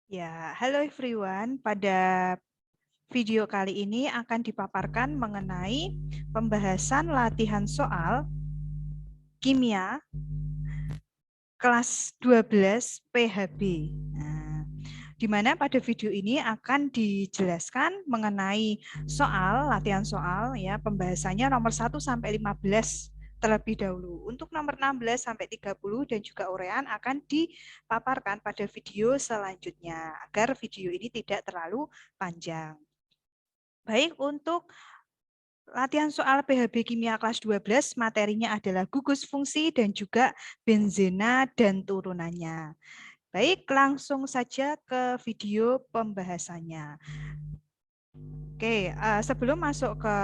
Ya, halo everyone. Pada video kali ini akan dipaparkan mengenai pembahasan latihan soal kimia kelas 12 PHB. Nah, di mana pada video ini akan dijelaskan mengenai latihan soal ya, pembahasannya nomor 1 sampai 15 terlebih dahulu. Untuk nomor 16 sampai 30 dan juga urean akan dipaparkan pada video selanjutnya agar video ini tidak terlalu panjang. Baik, untuk latihan soal PHB Kimia kelas 12, materinya adalah gugus fungsi dan juga benzena dan turunannya. Baik, langsung saja ke video pembahasannya. Oke, sebelum masuk ke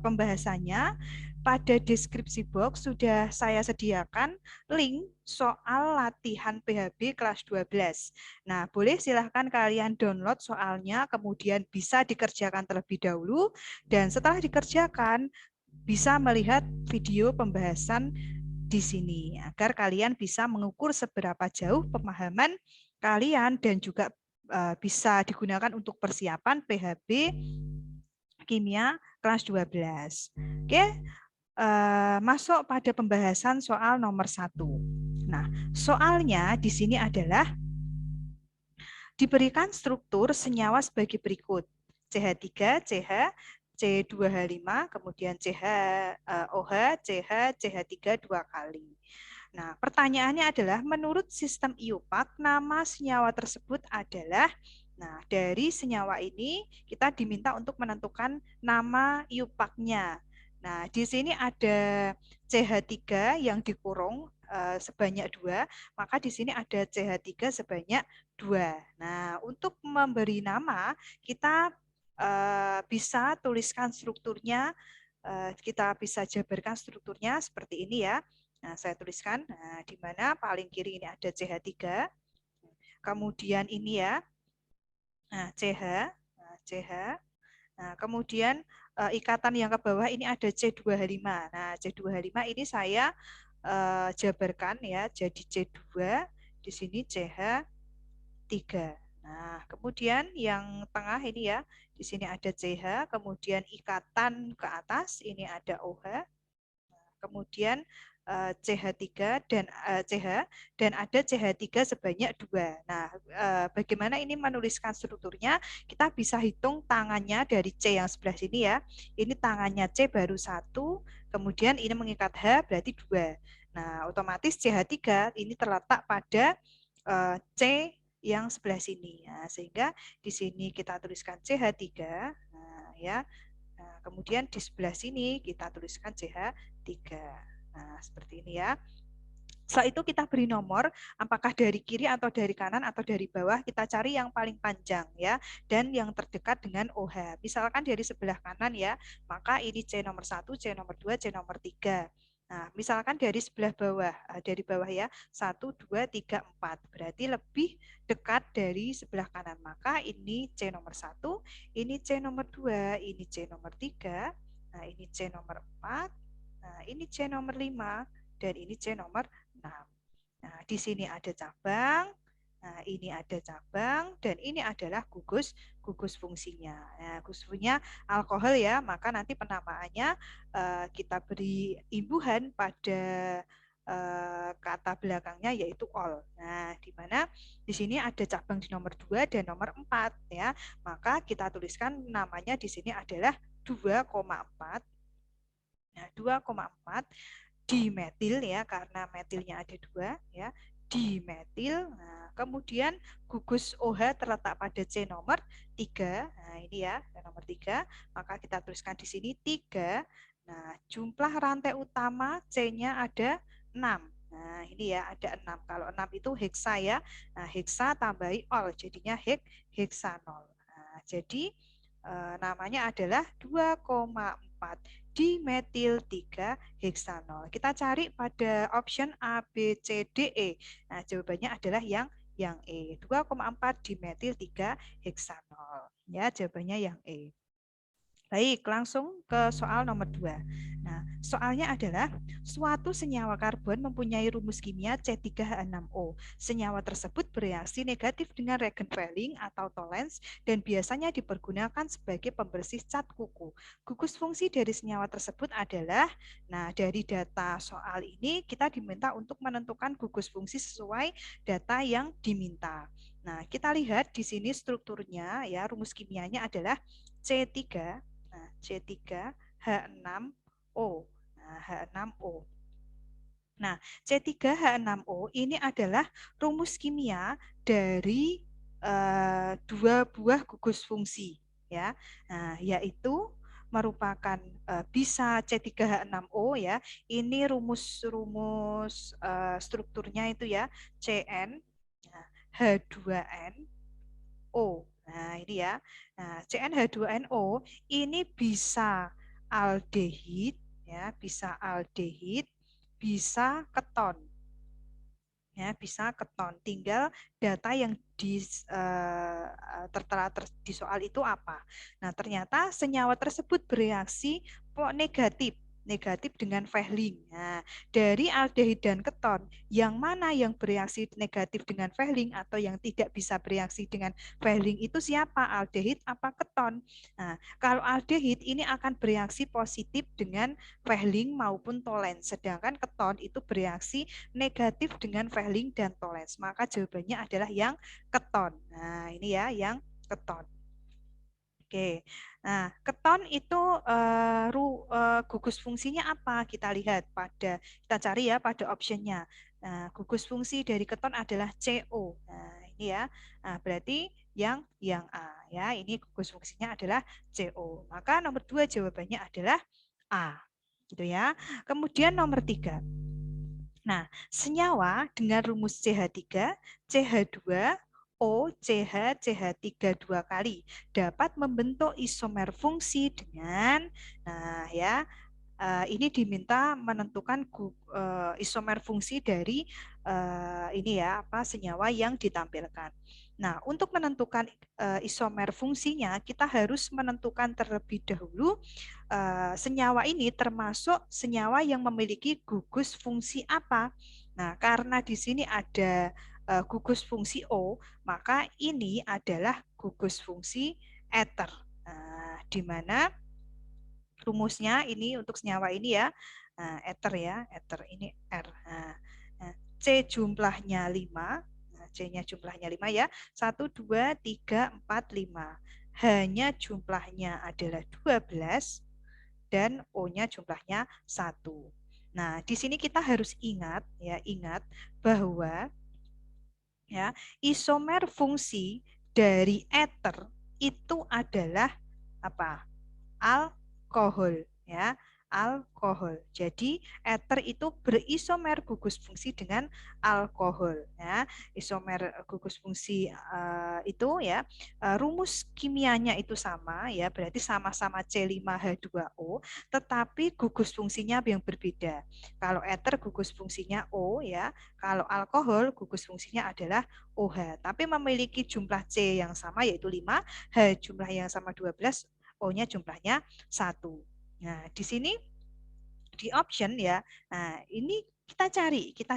pembahasannya, pada deskripsi box sudah saya sediakan link soal latihan PHB kelas 12. Nah, boleh silahkan kalian download soalnya, kemudian bisa dikerjakan terlebih dahulu, dan setelah dikerjakan, bisa melihat video pembahasan di sini, agar kalian bisa mengukur seberapa jauh pemahaman kalian dan juga bisa digunakan untuk persiapan PHB Kimia kelas 12. Oke, masuk pada pembahasan soal nomor 1. Nah, soalnya di sini adalah diberikan struktur senyawa sebagai berikut. CH3, CH, C2H5, kemudian CH-OH, CH, CH3 dua kali. Nah, pertanyaannya adalah menurut sistem IUPAC, nama senyawa tersebut adalah, nah dari senyawa ini kita diminta untuk menentukan nama IUPAC-nya. Nah, di sini ada CH3 yang dikurung sebanyak 2, maka di sini ada CH3 sebanyak 2. Nah, untuk memberi nama, kita bisa tuliskan strukturnya, kita bisa jabarkan strukturnya seperti ini ya. Nah, saya tuliskan, di mana paling kiri ini ada CH3, kemudian ini ya, nah CH, CH, nah kemudian ikatan yang ke bawah ini ada C2H5. Nah, C2H5 ini saya jabarkan ya, jadi C2, di sini CH3. Nah, kemudian yang tengah ini ya, di sini ada CH, kemudian ikatan ke atas ini ada OH, kemudian CH3 dan CH dan ada CH3 sebanyak 2. Nah, bagaimana ini menuliskan strukturnya? Kita bisa hitung tangannya dari C yang sebelah sini ya. Ini tangannya C baru 1, kemudian ini mengikat H berarti 2. Nah, otomatis CH3 ini terletak pada C yang sebelah sini. Nah, sehingga di sini kita tuliskan CH3, nah, ya. Nah, kemudian di sebelah sini kita tuliskan CH3. Nah, seperti ini ya. Setelah itu kita beri nomor, apakah dari kiri atau dari kanan atau dari bawah, kita cari yang paling panjang ya, dan yang terdekat dengan OH. Misalkan dari sebelah kanan ya, maka ini C nomor 1, C nomor 2, C nomor 3. Nah, misalkan dari sebelah bawah, dari bawah ya, 1, 2, 3, 4. Berarti lebih dekat dari sebelah kanan. Maka ini C nomor 1, ini C nomor 2, ini C nomor 3, nah ini C nomor 4, nah ini C nomor 5, dan ini C nomor 6. Nah, di sini ada cabang, nah ini ada cabang, dan ini adalah gugus fungsinya. Nah, gugus fungsinya alkohol ya, maka nanti penamaannya kita beri imbuhan pada kata belakangnya yaitu ol. Nah, di mana di sini ada cabang di nomor 2 dan nomor 4 ya. Maka kita tuliskan namanya di sini adalah 2,4. Nah, 2,4 dimetil ya, karena metilnya ada 2 ya, dimetil. Nah, kemudian gugus OH terletak pada C nomor 3. Nah, ini ya, nomor 3. Maka kita tuliskan di sini 3. Nah, jumlah rantai utama C-nya ada 6. Nah, ini ya, ada 6. Kalau 6 itu heksa ya. Nah, heksa tambahi ol, jadinya heksanol. Nah, jadi namanya adalah 2,4 dimetil 3 heksanol. Kita cari pada option A, B, C, D, E. Nah, jawabannya adalah yang E. 2,4 dimetil 3 heksanol. Ya, jawabannya yang E. Baik, langsung ke soal nomor 2. Nah, soalnya adalah suatu senyawa karbon mempunyai rumus kimia C3H6O. Senyawa tersebut bereaksi negatif dengan reagen Fehling atau Tollens dan biasanya dipergunakan sebagai pembersih cat kuku. Gugus fungsi dari senyawa tersebut adalah, nah dari data soal ini kita diminta untuk menentukan gugus fungsi sesuai data yang diminta. Nah, kita lihat di sini strukturnya ya, rumus kimianya adalah C3. Nah, C3H6O. Nah, H6O. Nah, C3H6O ini adalah rumus kimia dari dua buah gugus fungsi ya. Nah, yaitu merupakan bisa C3H6O ya. Ini rumus-rumus strukturnya itu ya, CN, nah, H2NO. Nah, ini ya. Nah, CnH2NO ini bisa aldehid ya, bisa aldehid, bisa keton. Ya, bisa keton. Tinggal data yang tertera di soal itu apa. Nah, ternyata senyawa tersebut bereaksi negatif negatif dengan Fehling. Nah, dari aldehid dan keton, yang mana yang bereaksi negatif dengan Fehling atau yang tidak bisa bereaksi dengan Fehling itu siapa? Aldehid apa keton? Nah, kalau aldehid ini akan bereaksi positif dengan Fehling maupun Tollens, sedangkan keton itu bereaksi negatif dengan Fehling dan Tollens. Maka jawabannya adalah yang keton. Nah, ini ya yang keton. Oke, nah keton itu gugus fungsinya apa? Kita lihat kita cari ya pada optionnya. Nah, gugus fungsi dari keton adalah CO. Nah, ini ya. Nah, berarti yang A ya. Ini gugus fungsinya adalah CO. Maka nomor 2 jawabannya adalah A. Gitu ya. Kemudian nomor 3. Nah, senyawa dengan rumus CH3, CH2, O, CH, CH3 dua kali dapat membentuk isomer fungsi dengan, nah ya, ini diminta menentukan isomer fungsi dari ini ya, apa senyawa yang ditampilkan. Nah, untuk menentukan isomer fungsinya, kita harus menentukan terlebih dahulu senyawa ini termasuk senyawa yang memiliki gugus fungsi apa. Nah, karena di sini ada gugus fungsi O, maka ini adalah gugus fungsi ether. Nah, di mana rumusnya ini untuk senyawa ini ya, nah, ether ya, ether ini R. Nah, C jumlahnya 5, nah, C-nya jumlahnya 5 ya, 1, 2, 3, 4, 5. Hanya jumlahnya adalah 12 dan O-nya jumlahnya 1. Nah, di sini kita harus ingat ya, ingat bahwa ya, isomer fungsi dari ether itu adalah apa? Alkohol ya, alkohol. Jadi ether itu berisomer gugus fungsi dengan alkohol ya. Isomer gugus fungsi itu ya, rumus kimianya itu sama ya, berarti sama-sama C5H2O, tetapi gugus fungsinya yang berbeda. Kalau ether gugus fungsinya O ya, kalau alkohol gugus fungsinya adalah OH, tapi memiliki jumlah C yang sama yaitu 5, H jumlah yang sama 12, O-nya jumlahnya 1. Nah, di sini di option ya. Nah, ini kita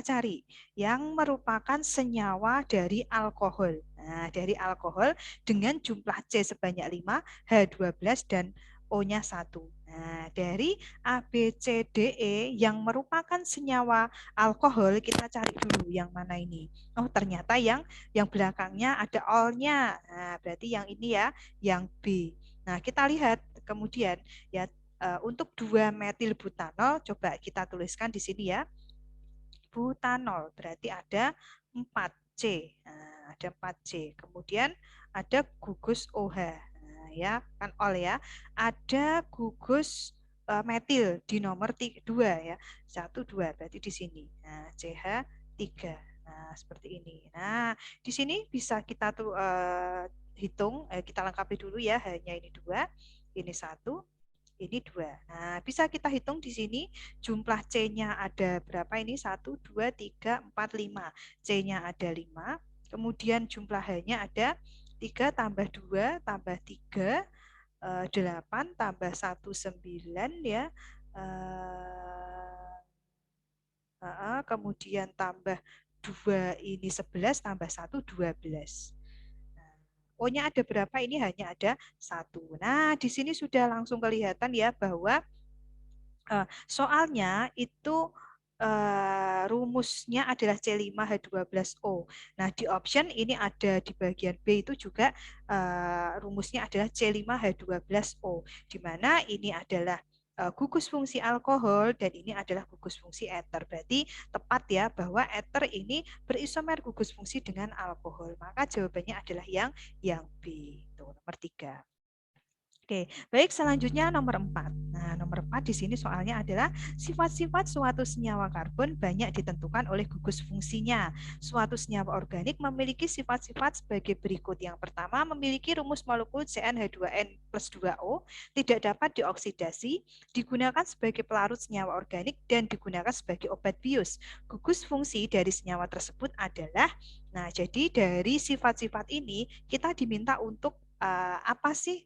cari yang merupakan senyawa dari alkohol. Nah, dari alkohol dengan jumlah C sebanyak 5, H12 dan O-nya 1. Nah, dari A, B, C, D, E yang merupakan senyawa alkohol, kita cari dulu yang mana ini. Oh, ternyata yang belakangnya ada ol-nya. Nah, berarti yang ini ya, yang B. Nah, kita lihat kemudian ya, untuk 2 metil butanol, coba kita tuliskan di sini ya. Butanol berarti ada 4C. Nah, ada 4C. Kemudian ada gugus OH. Nah, ya, kan ol ya. Ada gugus metil di nomor 2 ya. 1 2 berarti di sini. Nah, CH3. Nah, seperti ini. Nah, di sini bisa kita tuh hitung, kita lengkapi dulu ya, hanya ini 2, ini 1, ini 2. Nah, bisa kita hitung di sini jumlah C-nya ada berapa ini? 1, 2, 3, 4, 5. C-nya ada 5. Kemudian jumlah H-nya ada 3 tambah 2 tambah 3 8 tambah 1 9 ya. Kemudian tambah 2 ini 11 tambah 1 12. Nah, O-nya ada berapa? Ini hanya ada 1. Nah, di sini sudah langsung kelihatan ya bahwa soalnya itu rumusnya adalah C5H12O. Nah, di option ini ada di bagian B itu juga rumusnya adalah C5H12O, di mana ini adalah gugus fungsi alkohol dan ini adalah gugus fungsi eter. Berarti tepat ya bahwa eter ini berisomer gugus fungsi dengan alkohol. Maka jawabannya adalah yang B. Itu nomor 3. Oke, baik, selanjutnya nomor 4. Nah, nomor 4 di sini soalnya adalah sifat-sifat suatu senyawa karbon banyak ditentukan oleh gugus fungsinya. Suatu senyawa organik memiliki sifat-sifat sebagai berikut. Yang pertama, memiliki rumus molekul CnH2n plus 2O, tidak dapat dioksidasi, digunakan sebagai pelarut senyawa organik, dan digunakan sebagai obat bius. Gugus fungsi dari senyawa tersebut adalah, nah jadi dari sifat-sifat ini kita diminta untuk apa sih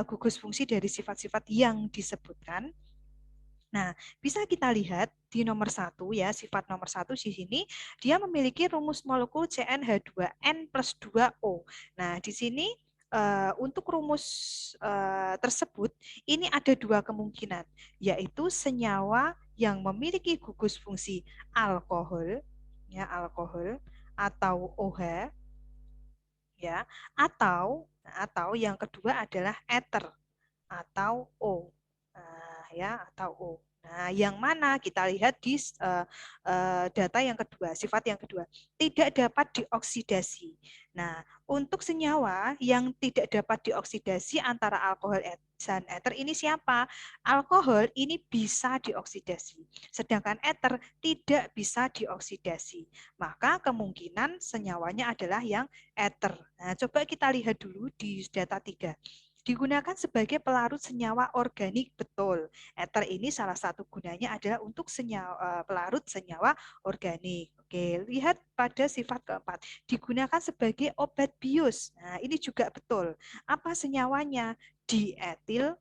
gugus fungsi dari sifat-sifat yang disebutkan. Nah, bisa kita lihat di nomor 1 ya, sifat nomor 1 di sini dia memiliki rumus molekul CnH2n plus 2O. Nah, di sini untuk rumus tersebut ini ada 2 kemungkinan, yaitu senyawa yang memiliki gugus fungsi alkohol ya, alkohol atau OH ya, atau yang kedua adalah ether atau O. Nah, ya, atau O. Nah, yang mana kita lihat di data yang kedua, sifat yang kedua, tidak dapat dioksidasi. Nah, untuk senyawa yang tidak dapat dioksidasi antara alkohol dan ether ini siapa? Alkohol ini bisa dioksidasi, sedangkan ether tidak bisa dioksidasi. Maka kemungkinan senyawanya adalah yang ether. Nah, coba kita lihat dulu di data 3. Digunakan sebagai pelarut senyawa organik, betul. Ether ini salah satu gunanya adalah untuk senyawa, pelarut senyawa organik. Oke, lihat pada sifat keempat. Digunakan sebagai obat bius. Nah, ini juga betul. Apa senyawanya? Dietil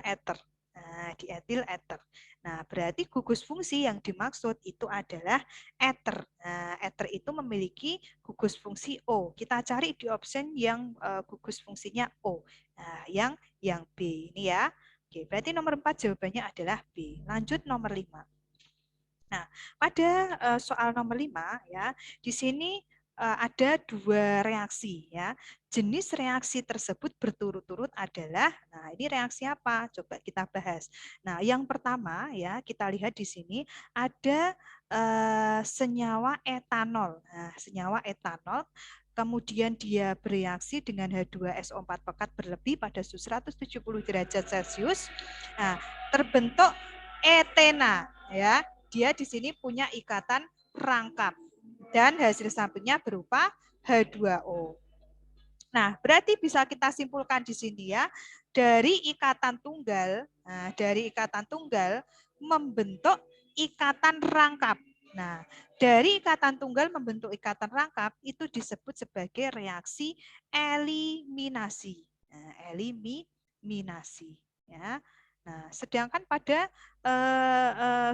ether. Nah, dietil ether. Nah, berarti gugus fungsi yang dimaksud itu adalah ether. Nah, ether itu memiliki gugus fungsi O. Kita cari di option yang gugus fungsinya O. Nah, yang B ini ya. Oke, berarti nomor 4 jawabannya adalah B. Lanjut nomor 5. Nah, pada soal nomor 5 ya, di sini ada 2 reaksi ya. Jenis reaksi tersebut berturut-turut adalah, nah ini reaksi apa? Coba kita bahas. Nah, yang pertama ya, kita lihat di sini ada senyawa etanol. Nah, senyawa etanol kemudian dia bereaksi dengan H2SO4 pekat berlebih pada suhu 170 derajat Celcius. Nah, terbentuk etena ya. Dia di sini punya ikatan rangkap dan hasil sampingnya berupa H2O. Nah, berarti bisa kita simpulkan di sini ya, dari ikatan tunggal, membentuk ikatan rangkap. Nah, dari ikatan tunggal membentuk ikatan rangkap itu disebut sebagai reaksi eliminasi. Nah, eliminasi ya. Nah, sedangkan pada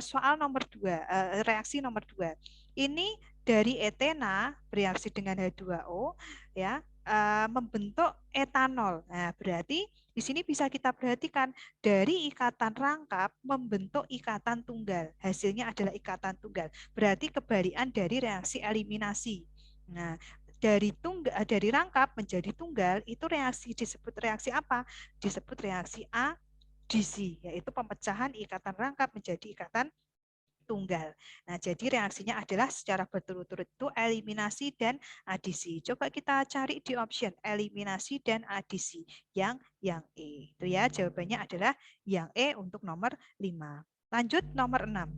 soal nomor 2, reaksi nomor 2, ini dari etena bereaksi dengan H2O ya, membentuk etanol. Nah, berarti di sini bisa kita perhatikan dari ikatan rangkap membentuk ikatan tunggal. Hasilnya adalah ikatan tunggal. Berarti kebalikan dari reaksi eliminasi. Nah, dari rangkap menjadi tunggal itu reaksi disebut reaksi apa? Disebut reaksi adisi, yaitu pemecahan ikatan rangkap menjadi ikatan tunggal. Nah, jadi reaksinya adalah secara berturut-turut itu eliminasi dan adisi. Coba kita cari di option eliminasi dan adisi yang E. Itu ya, jawabannya adalah yang E untuk nomor 5. Lanjut nomor 6.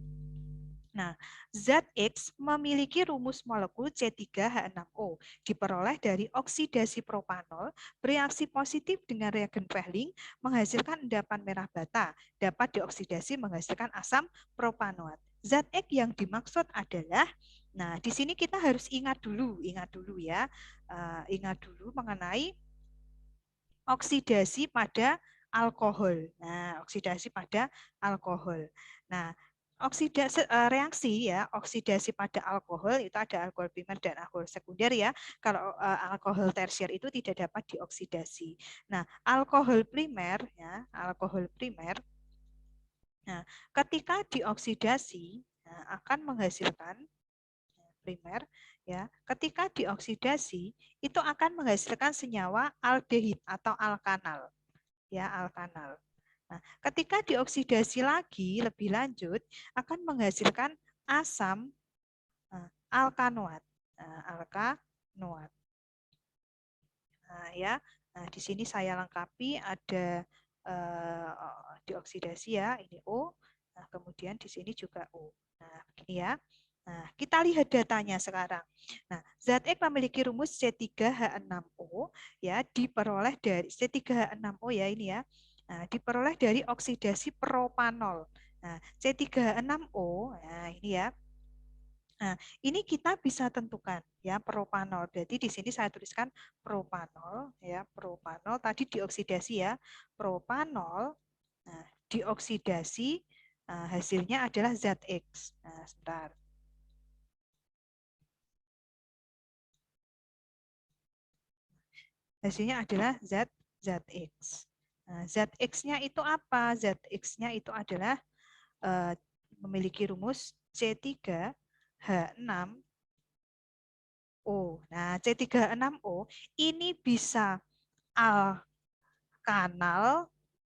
Nah, zat X memiliki rumus molekul C3H6O, diperoleh dari oksidasi propanol, bereaksi positif dengan reagen Fehling, menghasilkan endapan merah bata, dapat dioksidasi menghasilkan asam propanoat. Zat X yang dimaksud adalah, nah di sini kita harus ingat dulu ya, ingat dulu mengenai oksidasi pada alkohol. Nah, oksidasi pada alkohol. Nah, reaksi ya, oksidasi pada alkohol itu ada alkohol primer dan alkohol sekunder ya. Kalau alkohol tersier itu tidak dapat dioksidasi. Nah, alkohol primer ya, alkohol primer. Nah, ketika dioksidasi akan menghasilkan primer ya. Ketika dioksidasi itu akan menghasilkan senyawa aldehid atau alkanal ya, alkanal. Nah, ketika dioksidasi lagi lebih lanjut akan menghasilkan asam alkanoat. Alkanoat. Nah, ya. Nah, di sini saya lengkapi ada dioksidasi ya, ini O. Nah, kemudian di sini juga O. Nah, begini ya. Nah, kita lihat datanya sekarang. Nah, zat X memiliki rumus C3H6O ya, diperoleh dari C3H6O ya ini ya. Nah, diperoleh dari oksidasi propanol. Nah, C3H6O, nah ini ya. Nah, ini kita bisa tentukan ya propanol. Jadi di sini saya tuliskan propanol ya, propanol tadi dioksidasi ya. Propanol nah, dioksidasi hasilnya adalah ZX. Nah, sebentar. Hasilnya adalah ZX. Nah, ZX-nya itu apa? ZX-nya itu adalah memiliki rumus C3H6O. Nah, C3H6O ini bisa alkanal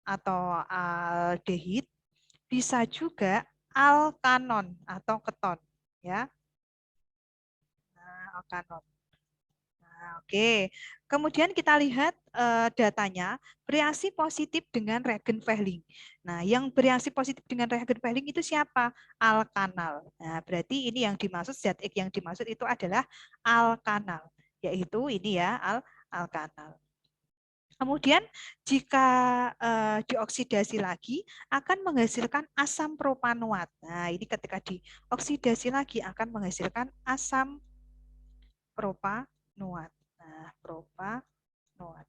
atau aldehid, bisa juga alkanon atau keton, ya. Nah, alkanon. Nah, oke. Kemudian kita lihat datanya bereaksi positif dengan reagen Fehling. Nah, yang bereaksi positif dengan reagen Fehling itu siapa? Alkanal. Nah, berarti ini yang dimaksud ZX yang dimaksud itu adalah alkanal, yaitu ini ya alkanal. Kemudian jika dioksidasi lagi akan menghasilkan asam propanoat. Nah, ini ketika dioksidasi lagi akan menghasilkan asam propanoat. Nah, propanoat.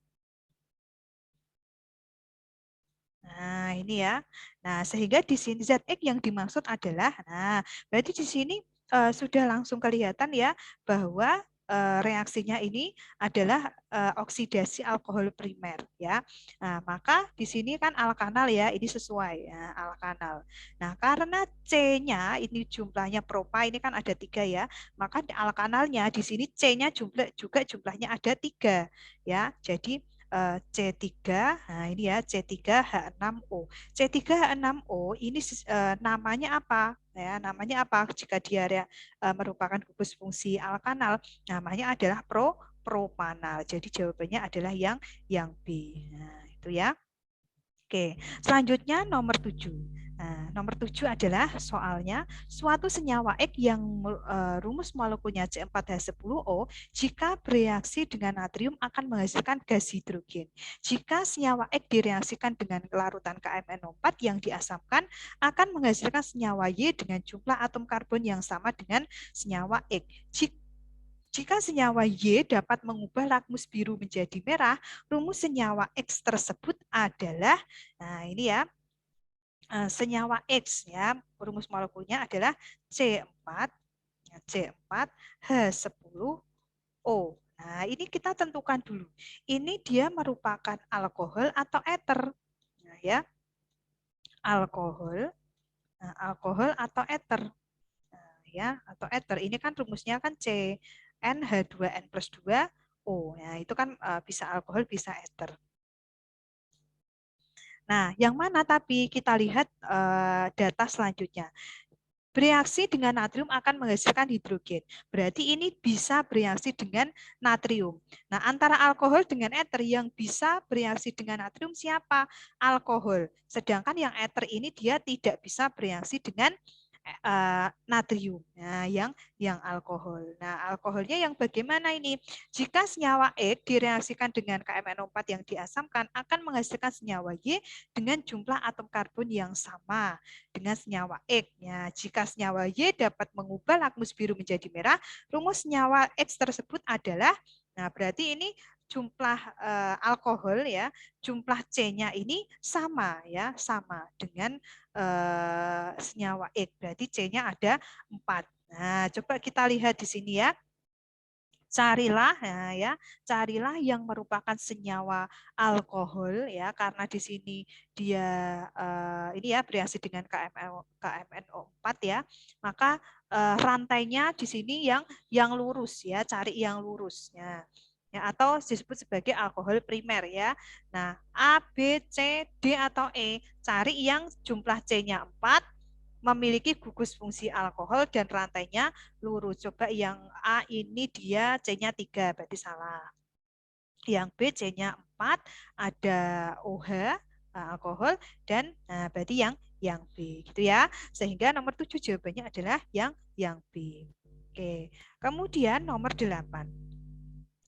Nah, ini ya. Nah, sehingga di sini ZX yang dimaksud adalah, nah, berarti di sini sudah langsung kelihatan ya bahwa reaksinya ini adalah oksidasi alkohol primer ya. Nah, maka di sini kan alkanal ya, ini sesuai ya, alkanal. Nah, karena C-nya ini jumlahnya propa ini kan ada 3 ya, maka alkanalnya di sini C-nya juga jumlahnya ada 3 ya. Jadi C3, nah ini ya C3H6O. C3H6O ini namanya apa? Ya, namanya apa? Jika dia merupakan gugus fungsi alkanal, namanya adalah propanal. Jadi jawabannya adalah yang B. Nah, itu ya. Oke, selanjutnya nomor 7. Nah, nomor 7 adalah soalnya suatu senyawa X yang rumus molekulnya C4H10O jika bereaksi dengan natrium akan menghasilkan gas hidrogen. Jika senyawa X direaksikan dengan larutan KMNO4 yang diasamkan akan menghasilkan senyawa Y dengan jumlah atom karbon yang sama dengan senyawa X. Jika senyawa Y dapat mengubah lakmus biru menjadi merah, rumus senyawa X tersebut adalah, nah ini ya, senyawa X ya, rumus molekulnya adalah C4, H10O. Nah ini kita tentukan dulu, ini dia merupakan alkohol atau eter, nah, ya, alkohol, nah, alkohol atau eter. Ya atau ether ini kan rumusnya kan CnH2n plus 2O ya itu kan bisa alkohol bisa ether. Nah yang mana tapi kita lihat data selanjutnya bereaksi dengan natrium akan menghasilkan hidrogen. Berarti ini bisa bereaksi dengan natrium. Nah, antara alkohol dengan ether yang bisa bereaksi dengan natrium siapa? Alkohol. Sedangkan yang ether ini dia tidak bisa bereaksi dengan natrium. Nah, yang alkohol. Nah, alkoholnya yang bagaimana ini? Jika senyawa X direaksikan dengan KMNO4 yang diasamkan akan menghasilkan senyawa Y dengan jumlah atom karbon yang sama dengan senyawa X. Ya, jika senyawa Y dapat mengubah lakmus biru menjadi merah, rumus senyawa X tersebut adalah, nah berarti ini jumlah alkohol ya, jumlah C-nya ini sama ya, sama dengan senyawa X. Berarti C-nya ada 4. Nah, coba kita lihat di sini ya. Carilah carilah yang merupakan senyawa alkohol ya, karena di sini dia ini ya bereaksi dengan KMNO4 ya. Maka rantainya di sini yang lurus ya, cari yang lurusnya. Ya, atau disebut sebagai alkohol primer ya. Nah, A, B, C, D atau E, cari yang jumlah C-nya 4, memiliki gugus fungsi alkohol dan rantainya lurus. Coba yang A ini dia C-nya 3, berarti salah. Yang B C-nya 4, ada OH, alkohol, dan berarti yang B gitu ya. Sehingga nomor 7 jawabannya adalah yang B. Oke. Kemudian nomor 8.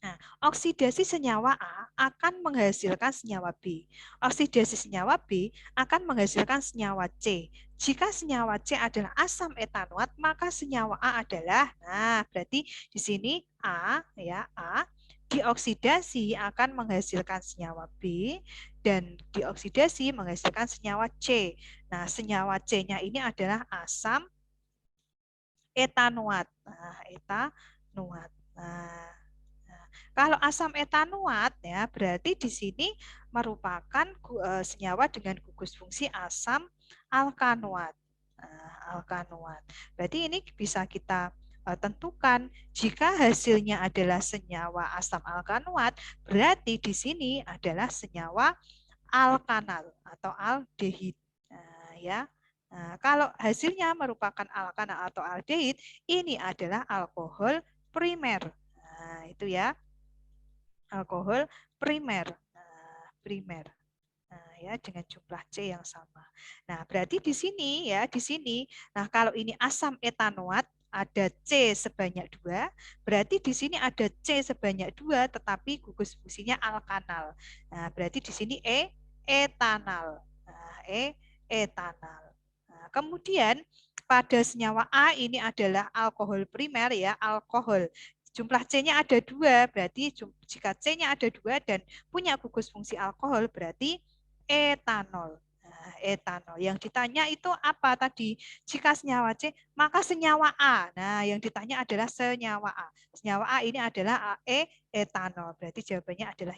Nah, oksidasi senyawa A akan menghasilkan senyawa B. Oksidasi senyawa B akan menghasilkan senyawa C. Jika senyawa C adalah asam etanoat, maka senyawa A adalah, nah berarti di sini A ya, A dioksidasi akan menghasilkan senyawa B dan dioksidasi menghasilkan senyawa C. Nah, senyawa C-nya ini adalah asam etanoat. Nah, etanoat. Nah, kalau asam etanoat ya berarti di sini merupakan senyawa dengan gugus fungsi asam alkanoat. Alkanoat. Berarti ini bisa kita tentukan jika hasilnya adalah senyawa asam alkanoat, berarti di sini adalah senyawa alkanal atau aldehid. Ya. Nah, kalau hasilnya merupakan alkanal atau aldehid, ini adalah alkohol primer. Nah, itu ya, alkohol primer. Primer. Nah, ya dengan jumlah C yang sama. Nah, berarti di sini ya, di sini. Nah, kalau ini asam etanoat ada C sebanyak 2, berarti di sini ada C sebanyak 2 tetapi gugus fungsinya alkanal. Nah, berarti di sini etanal. Nah, etanal. Nah, kemudian pada senyawa A ini adalah alkohol primer ya, alkohol. Jumlah C-nya ada 2, berarti jika C-nya ada 2 dan punya gugus fungsi alkohol, berarti etanol. Nah, etanol. Yang ditanya itu apa tadi? Jika senyawa C, maka senyawa A. Nah, yang ditanya adalah senyawa A. Senyawa A ini adalah etanol. Berarti jawabannya adalah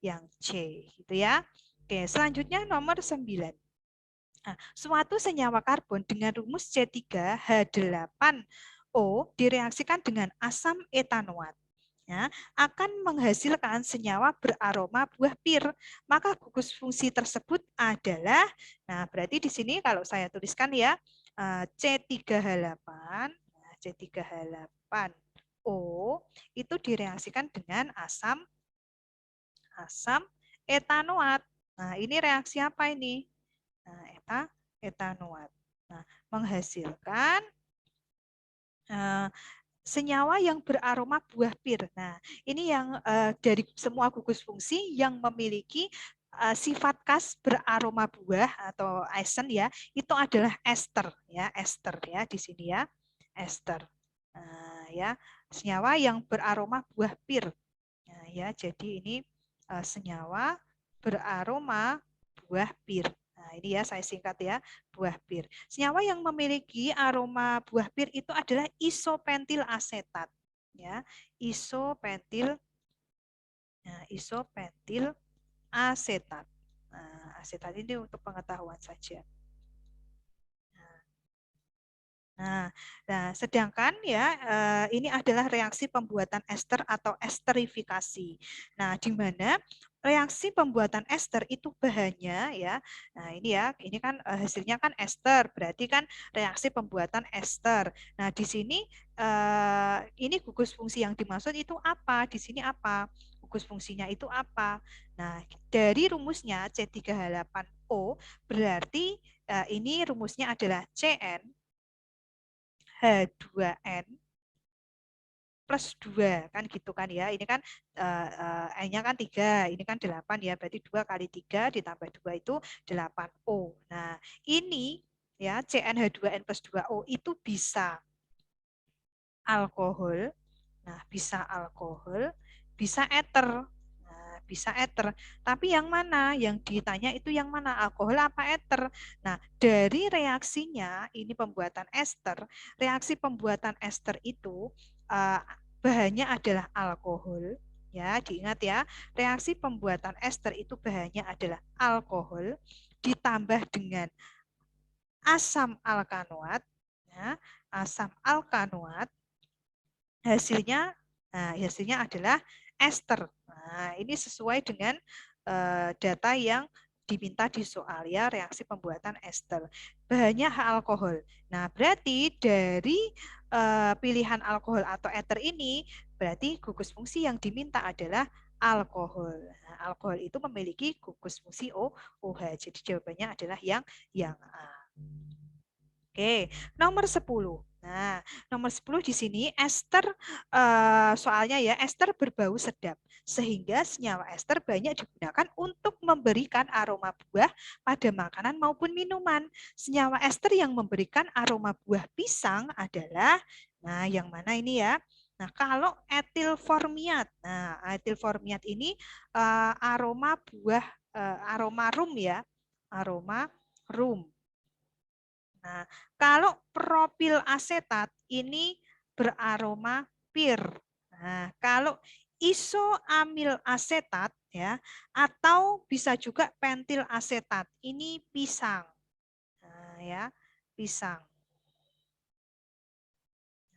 yang C, gitu ya. Oke, selanjutnya nomor 9. Nah, suatu senyawa karbon dengan rumus C3H8O direaksikan dengan asam etanoat. Ya, akan menghasilkan senyawa beraroma buah pir. Maka gugus fungsi tersebut adalah, nah berarti di sini kalau saya tuliskan ya, C3H8, C3H8O itu direaksikan dengan asam etanoat. Nah, ini reaksi apa ini? Nah, etanoat. Nah, menghasilkan senyawa yang beraroma buah pir. Nah, ini yang dari semua gugus fungsi yang memiliki sifat khas beraroma buah atau esen ya, itu adalah ester ya di sini ya, ester. Nah, ya, senyawa yang beraroma buah pir. Nah, ya, jadi ini senyawa beraroma buah pir. Nah, ini ya saya singkat ya, buah pir. Senyawa yang memiliki aroma buah pir itu adalah isopentil asetat. Ya, isopentil asetat. Nah, asetat ini untuk pengetahuan saja. Nah, sedangkan ya ini adalah reaksi pembuatan ester atau esterifikasi. Nah, di mana reaksi pembuatan ester itu bahannya ya. Nah, ini kan hasilnya kan ester, berarti kan reaksi pembuatan ester. Nah, di sini ini gugus fungsi yang dimaksud itu apa? Di sini apa? Gugus fungsinya itu apa? Nah, dari rumusnya C3H8O berarti ini rumusnya adalah CN H2N plus 2 kan gitu kan ya. Ini kan N-nya kan 3, ini kan 8 ya. Berarti 2 kali 3 ditambah 2 itu 8O. Nah, ini ya CnH2n plus 2O itu bisa alkohol. Nah, bisa alkohol, bisa eter. bisa eter. Tapi yang mana? Yang ditanya itu yang mana? Alkohol apa eter? Nah, dari reaksinya, ini pembuatan ester, reaksi pembuatan ester itu bahannya adalah alkohol. Ya, diingat ya, reaksi pembuatan ester itu bahannya adalah alkohol ditambah dengan asam alkanoat, ya, asam alkanoat, hasilnya, nah, hasilnya adalah ester. Nah, ini sesuai dengan data yang diminta di soal ya, reaksi pembuatan ester. Bahannya alkohol. Nah, berarti dari pilihan alkohol atau eter ini, berarti gugus fungsi yang diminta adalah alkohol. Nah, alkohol itu memiliki gugus fungsi OH. Jadi jawabannya adalah yang A. Oke, nomor 10. Nah, nomor 10 di sini ester soalnya ya, ester berbau sedap sehingga senyawa ester banyak digunakan untuk memberikan aroma buah pada makanan maupun minuman. Senyawa ester yang memberikan aroma buah pisang adalah, nah yang mana ini ya? Nah, kalau etil formiat. Nah, etil formiat ini aroma buah aroma rum ya. Aroma rum. Nah, kalau propil asetat ini beraroma pir. Nah, kalau isoamil asetat ya, atau bisa juga pentil asetat ini pisang. Nah, ya, pisang.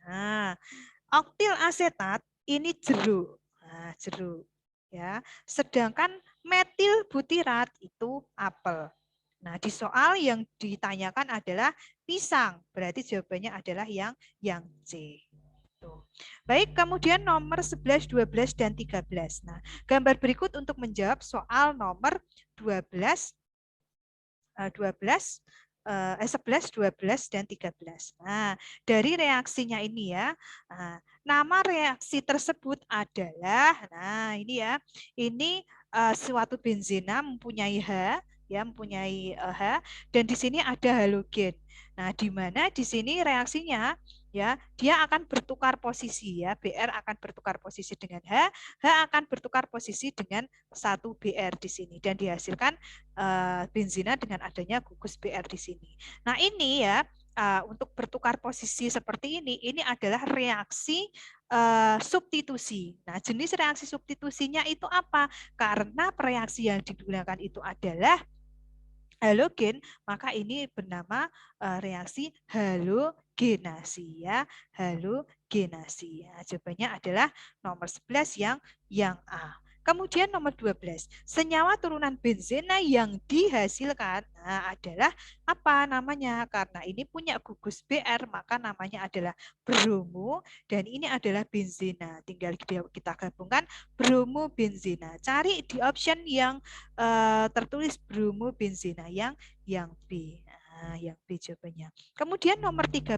Nah, oktil asetat ini jeruk. Nah, jeruk ya. Sedangkan metil butirat itu apel. Nah, di soal yang ditanyakan adalah pisang. Berarti jawabannya adalah yang C. Tuh. Baik, kemudian nomor 11, 12, dan 13. Nah, gambar berikut untuk menjawab soal nomor 12, 11, 12, dan 13. Nah, dari reaksinya ini ya, nama reaksi tersebut adalah, nah ini ya, ini suatu benzena mempunyai H, ya mempunyai H, dan di sini ada halogen. Nah, di mana di sini reaksinya ya dia akan bertukar posisi ya, Br akan bertukar posisi dengan H, H akan bertukar posisi dengan 1 Br di sini dan dihasilkan benzena dengan adanya gugus Br di sini. Nah, ini ya untuk bertukar posisi seperti ini adalah reaksi substitusi. Nah, jenis reaksi substitusinya itu apa? Karena reaksi yang digunakan itu adalah halogen, maka ini bernama reaksi halogenasi ya, halogenasi. Ya, jawabannya adalah nomor 11 yang A. Kemudian nomor 12, senyawa turunan benzena yang dihasilkan adalah apa namanya? Karena ini punya gugus Br, maka namanya adalah bromo dan ini adalah benzena. Tinggal kita gabungkan bromo benzena. Cari di option yang tertulis bromo benzena yang B. Nah, yang B jawabannya. Kemudian nomor 13,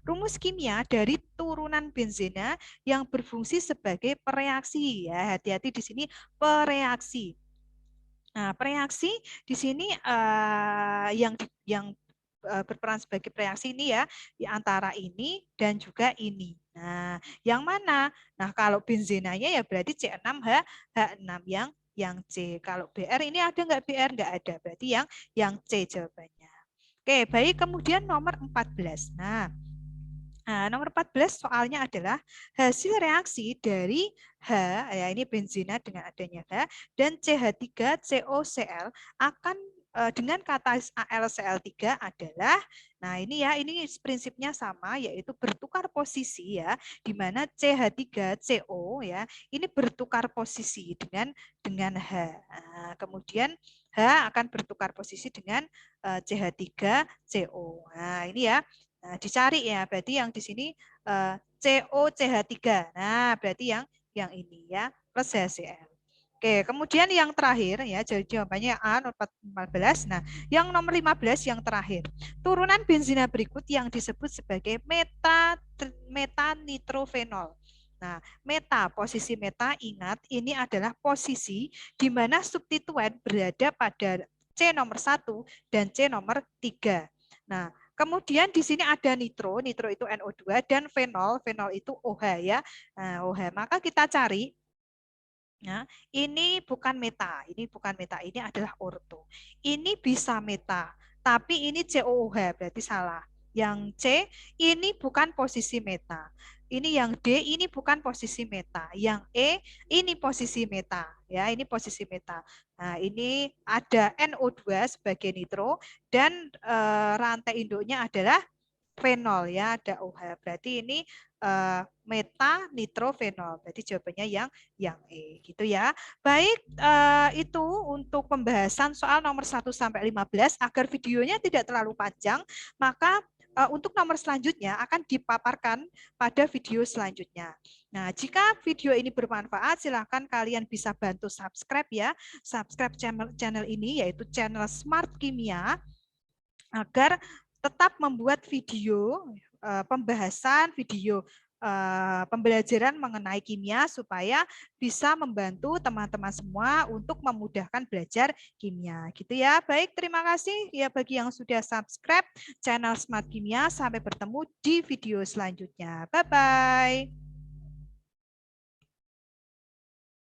rumus kimia dari turunan benzena yang berfungsi sebagai pereaksi ya. Hati-hati di sini pereaksi. Nah, pereaksi di sini yang berperan sebagai pereaksi ini ya di antara ini dan juga ini. Nah, yang mana? Nah, kalau benzenanya ya berarti C6H H6 yang C. Kalau BR ini ada nggak BR? Nggak ada. Berarti yang C jawabannya. Oke, baik. Kemudian nomor 14. Nah, nomor 14 soalnya adalah hasil reaksi dari H, ya ini benzena dengan adanya H, dan CH3COCl akan dengan katalis AlCl3 adalah, nah ini ya, ini prinsipnya sama, yaitu bertukar posisi ya, di mana CH3CO ya, ini bertukar posisi dengan H. Nah, kemudian H akan bertukar posisi dengan CH3CO. Nah, ini ya. Nah, dicari ya, berarti yang di sini COCH3. Nah, berarti yang ini ya, plus HCl. Oke, kemudian yang terakhir ya, jadi jawabannya A nomor 14. Nah, yang nomor 15 yang terakhir. Turunan benzena berikut yang disebut sebagai metanitrofenol. Nah, meta, posisi meta, ingat ini adalah posisi di mana substituen berada pada C nomor 1 dan C nomor 3. Nah, kemudian di sini ada nitro, nitro itu NO2 dan fenol, fenol itu OH ya. Nah, OH. Maka kita cari Ya, ini bukan meta, ini adalah orto. Ini bisa meta, tapi ini COOH, berarti salah. Yang C ini bukan posisi meta. Ini yang D ini bukan posisi meta. Yang E ini posisi meta, ya, ini posisi meta. Nah, ini ada NO2 sebagai nitro dan rantai induknya adalah fenol, ya, ada OH. Berarti ini meta nitrofenol. Berarti jawabannya yang E gitu ya. Baik, itu untuk pembahasan soal nomor 1 sampai 15 agar videonya tidak terlalu panjang, maka untuk nomor selanjutnya akan dipaparkan pada video selanjutnya. Nah, jika video ini bermanfaat, silakan kalian bisa bantu subscribe ya. Subscribe channel ini, yaitu channel Smart Kimia, agar tetap membuat video pembahasan, video pembelajaran mengenai kimia supaya bisa membantu teman-teman semua untuk memudahkan belajar kimia. Gitu ya. Baik, terima kasih ya bagi yang sudah subscribe channel Smart Kimia. Sampai bertemu di video selanjutnya. Bye-bye.